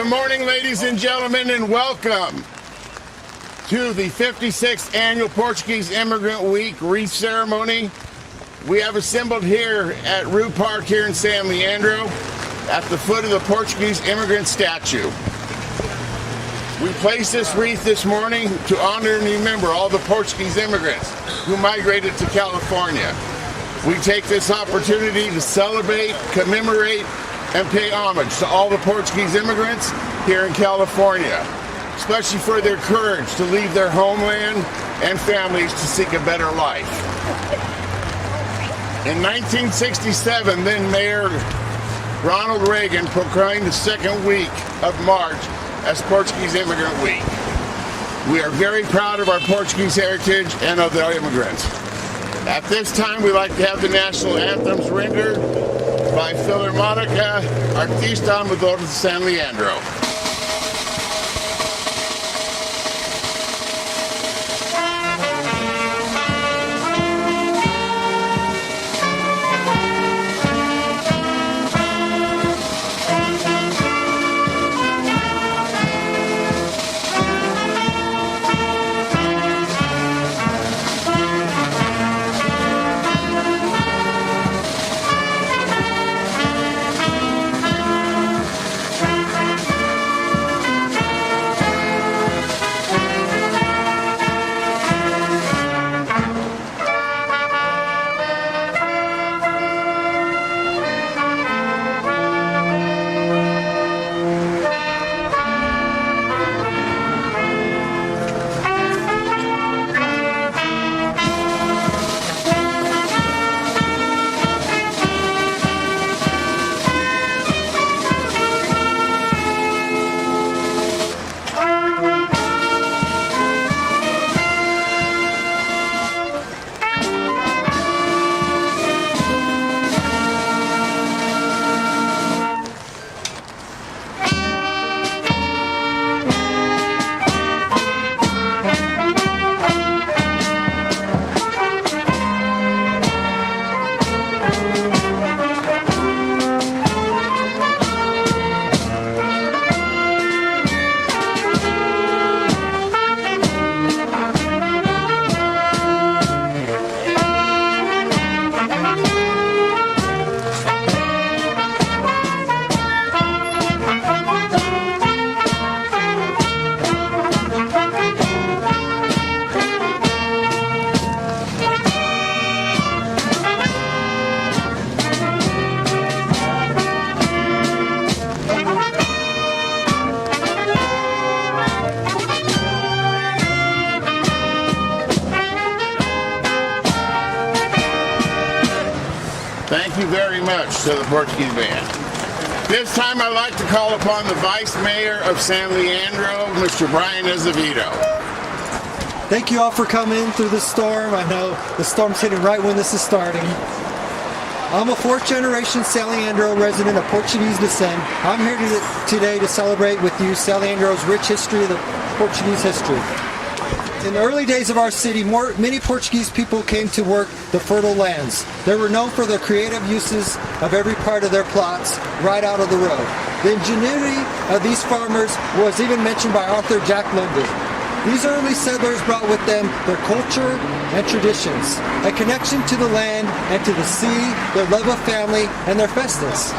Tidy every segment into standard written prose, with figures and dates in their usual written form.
morning, ladies and gentlemen, and welcome to the 56th Annual Portuguese Immigrant Week wreath ceremony. We have assembled here at Rue Park here in San Leandro at the foot of the Portuguese Immigrant statue. We placed this wreath this morning to honor and remember all the Portuguese immigrants who migrated to California. We take this opportunity to celebrate, commemorate, and pay homage to all the Portuguese immigrants here in California, especially for their courage to leave their homeland and families to seek a better life. In 1967, then Mayor Ronald Reagan proclaimed the second week of March as Portuguese Immigrant Week. We are very proud of our Portuguese heritage and of the immigrants. At this time, we'd like to have the national anthems rendered by Filarmonica, Artista, Amadora, San Leandro. Thank you very much to the Portuguese band. This time I'd like to call upon the Vice Mayor of San Leandro, Mr. Brian Azevedo. Thank you all for coming through the storm. I know the storm's hitting right when this is starting. I'm a fourth-generation San Leandro resident of Portuguese descent. I'm here today to celebrate with you San Leandro's rich history of the Portuguese history. In the early days of our city, many Portuguese people came to work the fertile lands. They were known for their creative uses of every part of their plots right out of the road. The ingenuity of these farmers was even mentioned by author Jack London. These early settlers brought with them their culture and traditions, a connection to the land and to the sea, their love of family, and their festas.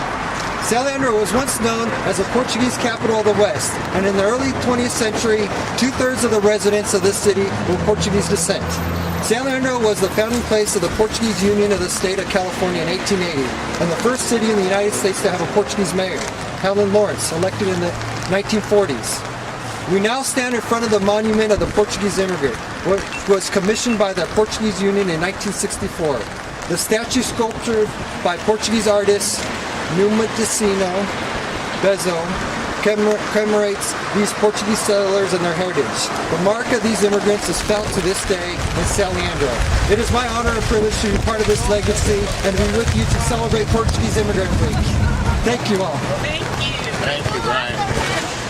San Leandro was once known as the Portuguese capital of the West, and in the early 20th century, 2/3 of the residents of this city were Portuguese descent. San Leandro was the founding place of the Portuguese Union of the State of California in 1880, and the first city in the United States to have a Portuguese mayor, Helen Lawrence, elected in the 1940s. We now stand in front of the monument of the Portuguese immigrant, which was commissioned by the Portuguese Union in 1964. The statue, sculptured by Portuguese artists Numa Dicino Bezo, commemorates these Portuguese settlers and their heritage. The mark of these immigrants is felt to this day in San Leandro. It is my honor and privilege to be part of this legacy and to be with you to celebrate Portuguese Immigrant Week. Thank you all. Thank you. Thank you, Brian.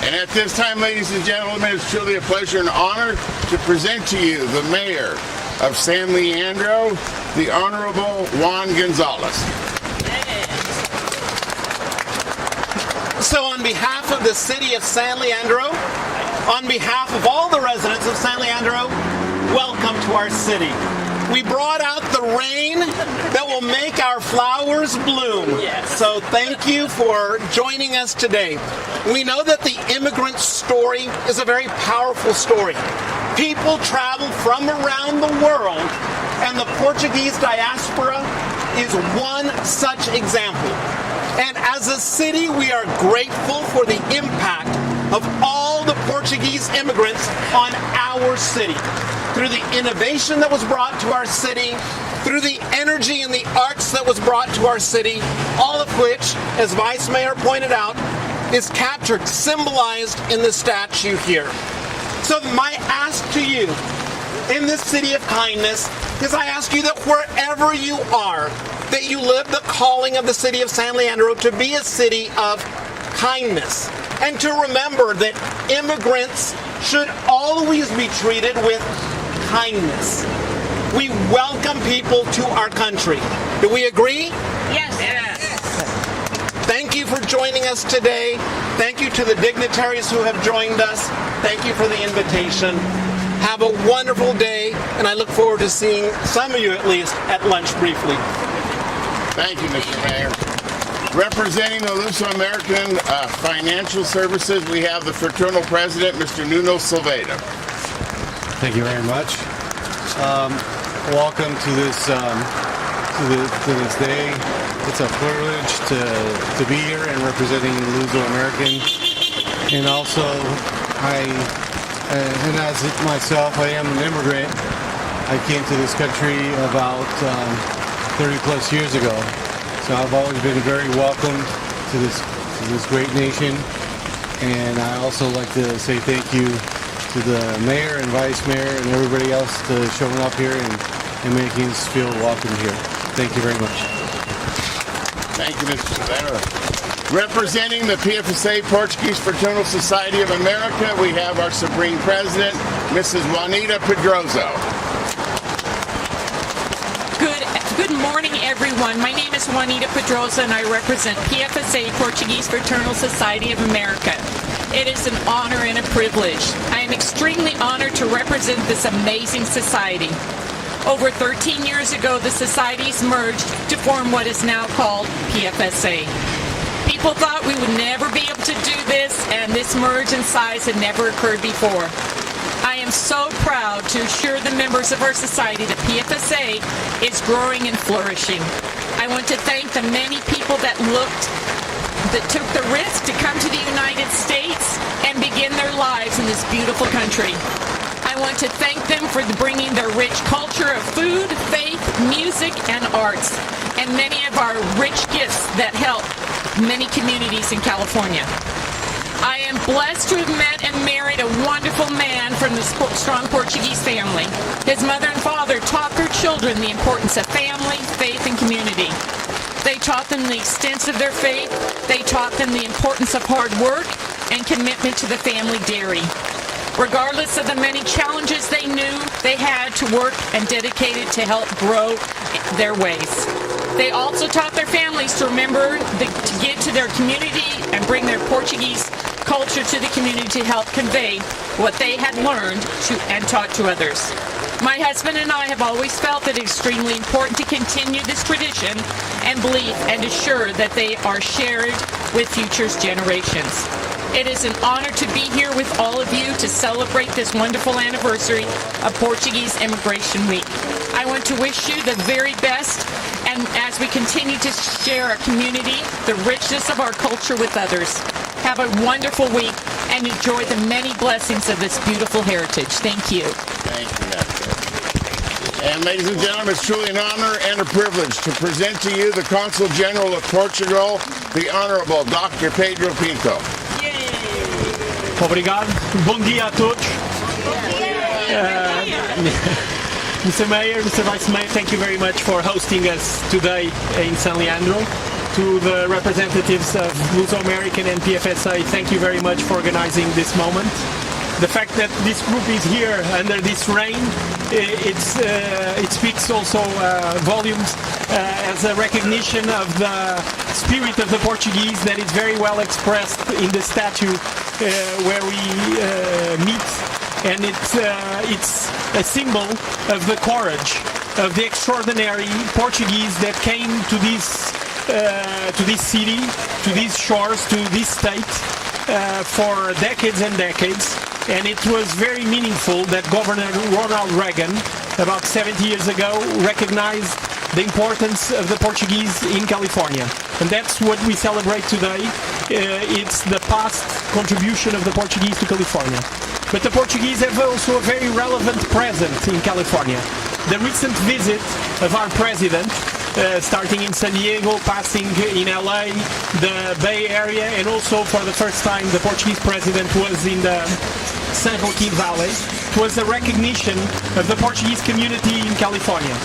And at this time, ladies and gentlemen, it's truly a pleasure and honor to present to you the Mayor of San Leandro, the Honorable Juan Gonzalez. So on behalf of the city of San Leandro, on behalf of all the residents of San Leandro, welcome to our city. We brought out the rain that will make our flowers bloom. Yes. So thank you for joining us today. We know that the immigrant story is a very powerful story. People travel from around the world, and the Portuguese diaspora is one such example. And as a city, we are grateful for the impact of all the Portuguese immigrants on our city. Through the innovation that was brought to our city, through the energy and the arts that was brought to our city, all of which, as Vice Mayor pointed out, is captured, symbolized in the statue here. So my ask to you in this city of kindness is I ask you that wherever you are, that you live the calling of the city of San Leandro to be a city of kindness. And to remember that immigrants should always be treated with kindness. We welcome people to our country. Do we agree? Yes. Thank you for joining us today. Thank you to the dignitaries who have joined us. Thank you for the invitation. Have a wonderful day, and I look forward to seeing some of you at least at lunch briefly. Thank you, Mr. Mayor. Representing the LUSOMeria Financial Services, we have the fraternal president, Mr. Nuno Silveira. Thank you very much. Welcome to this day. It's a privilege to be here and representing LUSOMeria. And also, and as myself, I am an immigrant. I came to this country about 30 plus years ago. So I've always been very welcomed to this great nation. And I also like to say thank you to the mayor and vice mayor and everybody else to showing up here and making us feel welcome here. Thank you very much. Thank you, Mr. Silveira. Representing the PFSA Portuguese Fraternal Society of America, we have our Supreme President, Mrs. Juanita Pedroso. Good morning, everyone. My name is Juanita Pedrosa, and I represent PFSA Portuguese Fraternal Society of America. It is an honor and a privilege. I am extremely honored to represent this amazing society. Over 13 years ago, the societies merged to form what is now called PFSA. People thought we would never be able to do this, and this merge in size had never occurred before. I am so proud to assure the members of our society that PFSA is growing and flourishing. I want to thank the many people that took the risk to come to the United States and begin their lives in this beautiful country. I want to thank them for bringing their rich culture of food, faith, music, and arts, and many of our rich gifts that help many communities in California. I am blessed to have met and married a wonderful man from the strong Portuguese family. His mother and father taught their children the importance of family, faith, and community. They taught them the extent of their faith. They taught them the importance of hard work and commitment to the family dairy. Regardless of the many challenges they knew, they had to work and dedicated to help grow their ways. They also taught their families to remember to give to their community and bring their Portuguese culture to the community to help convey what they had learned and taught to others. My husband and I have always felt that it's extremely important to continue this tradition and belief and assure that they are shared with future generations. It is an honor to be here with all of you to celebrate this wonderful anniversary of Portuguese Immigration Week. I want to wish you the very best, and as we continue to share our community, the richness of our culture with others. Have a wonderful week and enjoy the many blessings of this beautiful heritage. Thank you. Thank you, Doctor. And ladies and gentlemen, it's truly an honor and a privilege to present to you the Consul General of Portugal, the Honorable Dr. Pedro Pinto. Obrigado. Bom dia a todos. Mr. Mayor, Mr. Vice Mayor, thank you very much for hosting us today in San Leandro. To the representatives of LUSOMeria and PFSA, thank you very much for organizing this moment. the fact that this group is here under this rain, it speaks also volumes as a recognition of the spirit of the Portuguese that is very well expressed in the statue where we meet, and it's a symbol of the courage of the extraordinary Portuguese that came to this city, to these shores, to this state for decades and decades. And it was very meaningful that Governor Ronald Reagan, about 70 years ago, recognized the importance of the Portuguese in California. And that's what we celebrate today. It's the past contribution of the Portuguese to California. But the Portuguese have also a very relevant present in California. The recent visit of our president, starting in San Diego, passing in LA, the Bay Area, and also for the first time the Portuguese president was in the San Joaquin Valley. It was a recognition of the Portuguese community in California.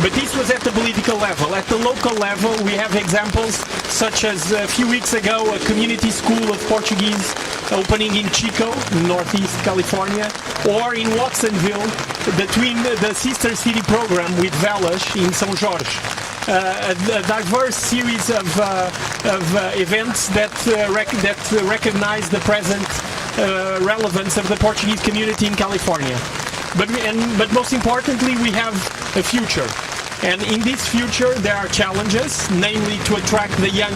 But this was at the political level. At the local level, we have examples such as a few weeks ago, a community school of Portuguese opening in Chico, Northeast California, or in Watsonville, between the sister city program with Velas in São Jorge. A diverse series of events that recognize the present relevance of the Portuguese community in California. But most importantly, we have a future. And in this future, there are challenges, namely to attract the young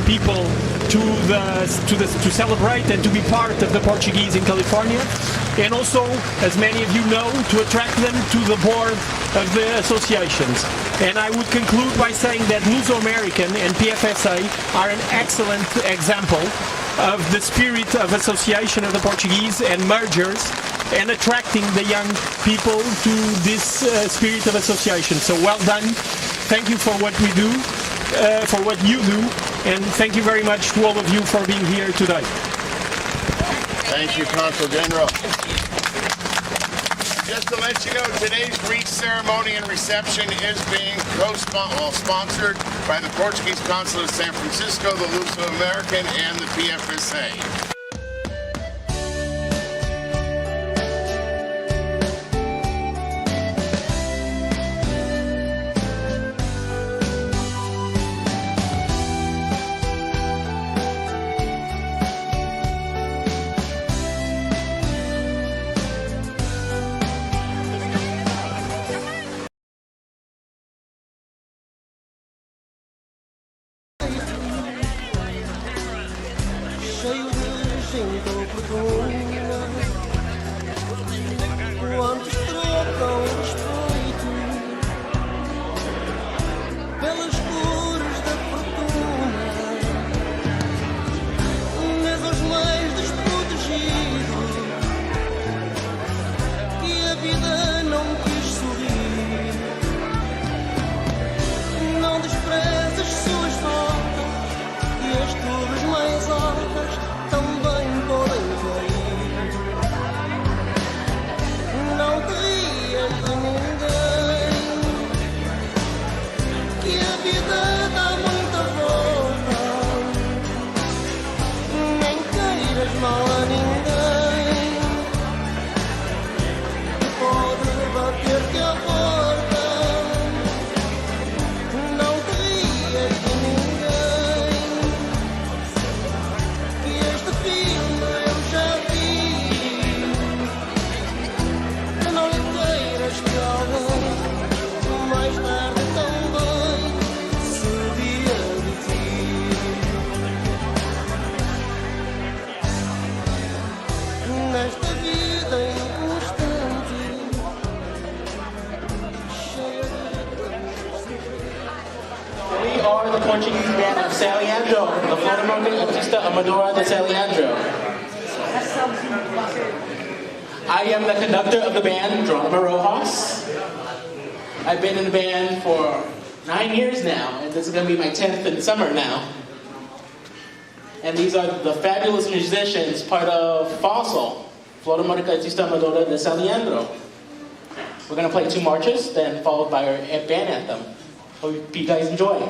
people to celebrate and to be part of the Portuguese in California, and also, as many of you know, to attract them to the board of the associations. And I would conclude by saying that LUSOMerican and PFSA are an excellent example of the spirit of association of the Portuguese and mergers, and attracting the young people to this spirit of association. So well done. Thank you for what we do, for what you do, and thank you very much to all of you for being here today. Thank you, Consul General. Just to let you know, today's wreath ceremony and reception is being co-sponsored by the Portuguese Consulate of San Francisco, the LUSOMerican, and the PFSA. The Portuguese band of San Leandro, the Filarmonica, Artista, Amadora de San Leandro. I am the conductor of the band, Geronimo Rojas. I've been in the band for 9 years now, and this is going to be my 10th in summer now. And these are the fabulous musicians, part of FAASL, Filarmonica, Artista, Amadora de San Leandro. We're going to play 2 marches, then followed by our band anthem. Hope you guys enjoy.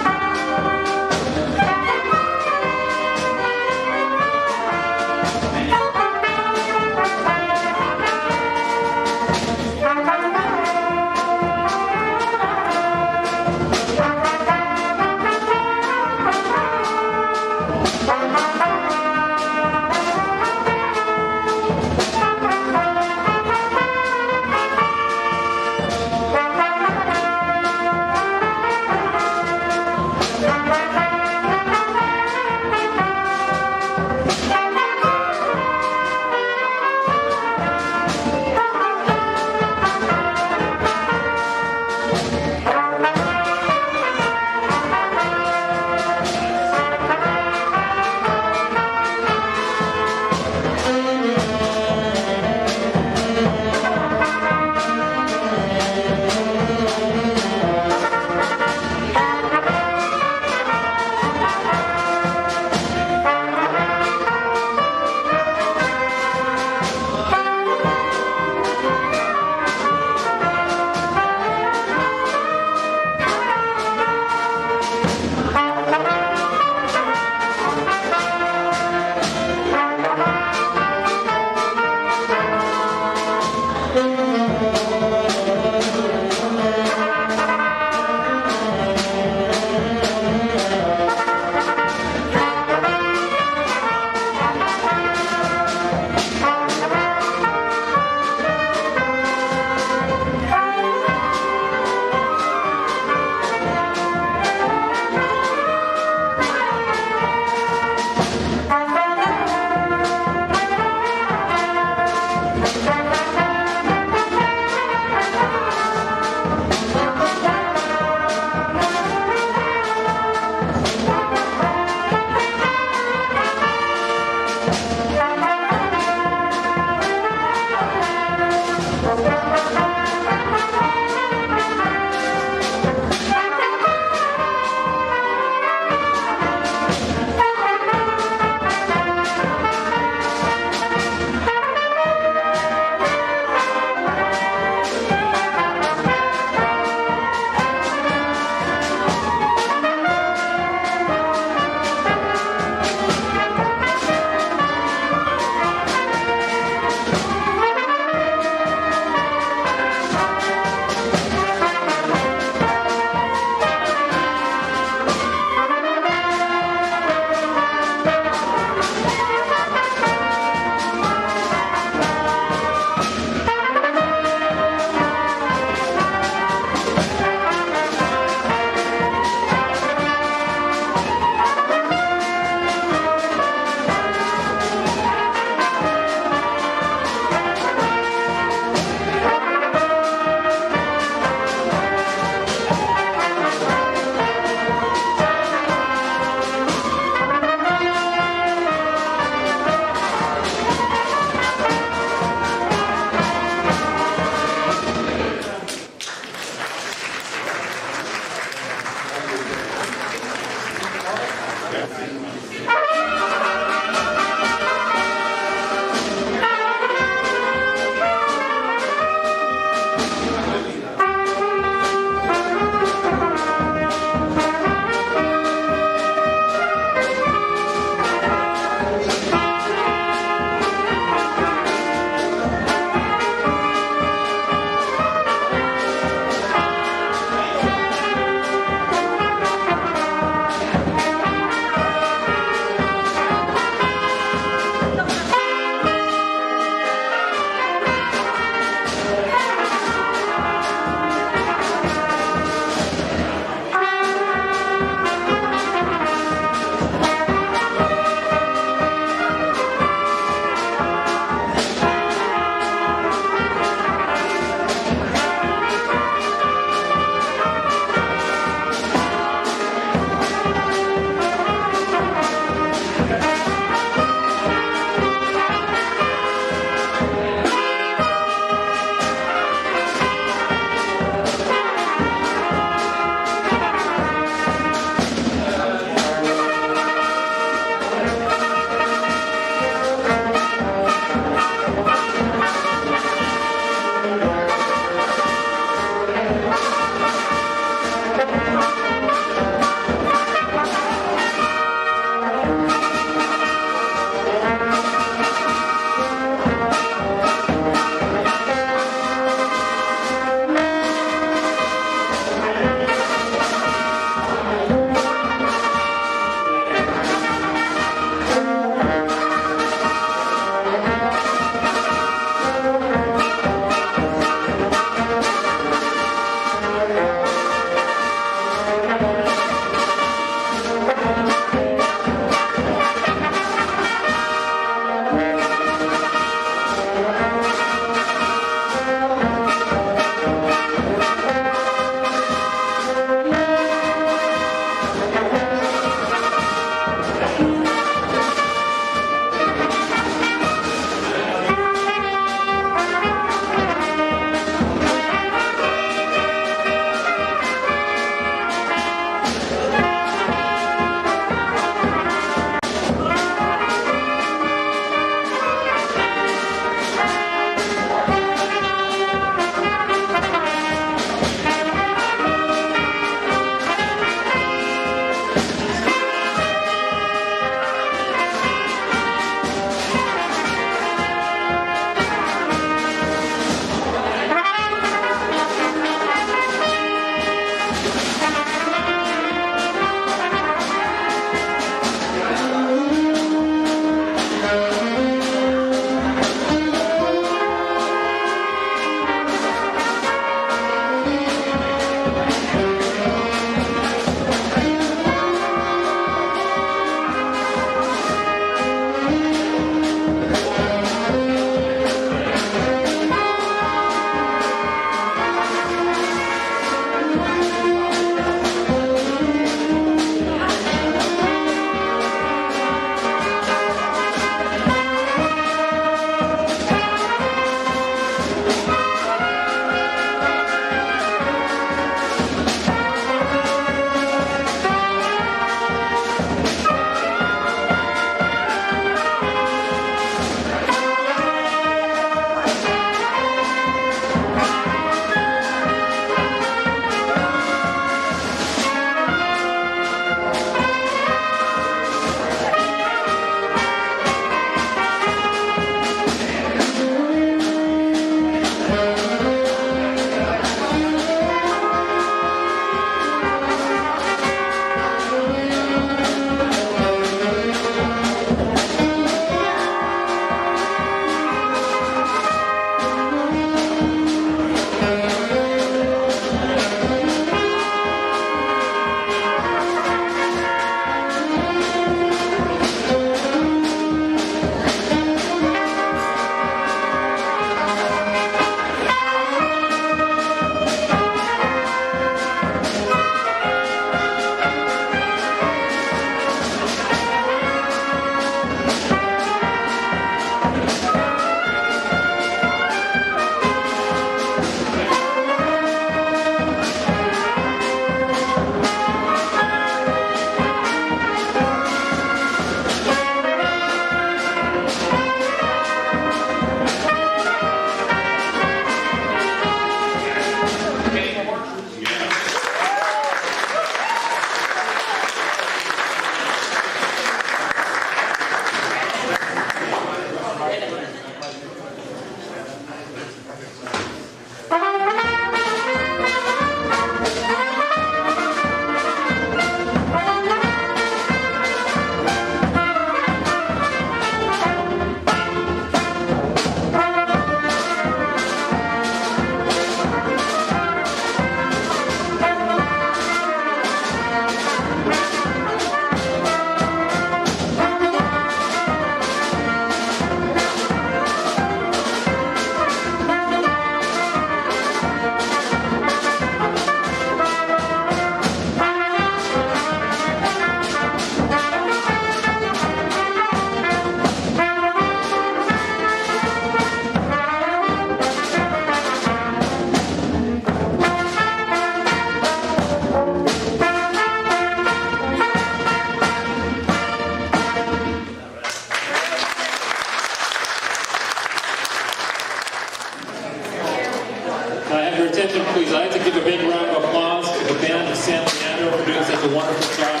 attention, please. I'd like to give a big round of applause to the band of San Leandro for doing such a wonderful job.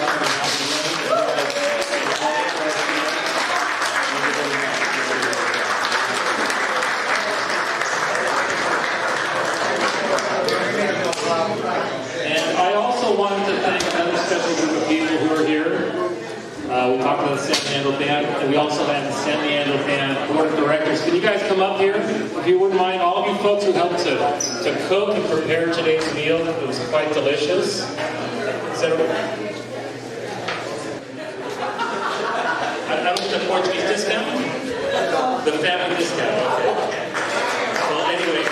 And I also wanted to thank another special group of people who are here. We talked about the San Leandro Band, and we also have the San Leandro Band Board of Directors. Can you guys come up here, if you wouldn't mind? All of you folks who helped to cook and prepare today's meal. It was quite delicious. Is that okay? I don't get the Portuguese discount? The family discount, okay. Well, anyway.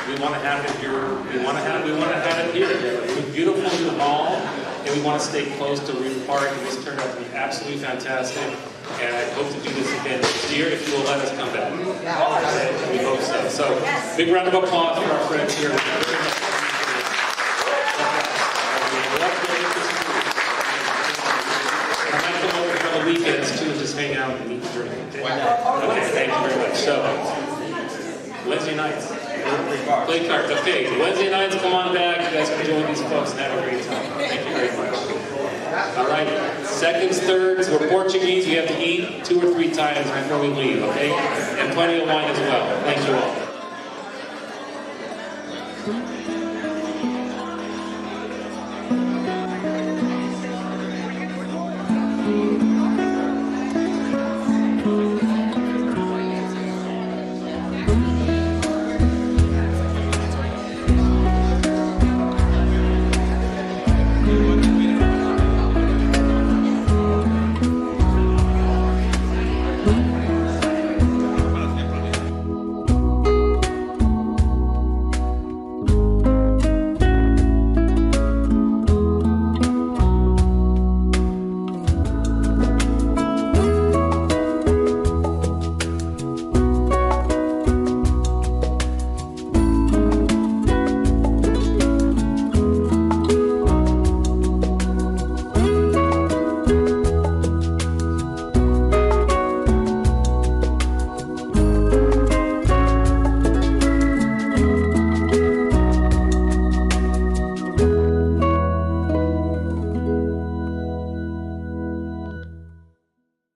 We want to have it here. We want to have it here. It's a beautiful new hall, and we want to stay close to Root Park. And this turned out to be absolutely fantastic. And I hope to do this again this year if you will let us come back. We hope so. So, big round of applause for our friends here. I might come over on the weekends too, and just hang out and eat and drink. Okay, thank you very much. So, Wednesday nights. Play cards. Okay, Wednesday nights, come on back. You guys can join these folks and have a great time. Thank you very much. All right, seconds, thirds, we're Portuguese. We have to eat 2 or 3 times before we leave, okay? And plenty of wine as well. Thank you all.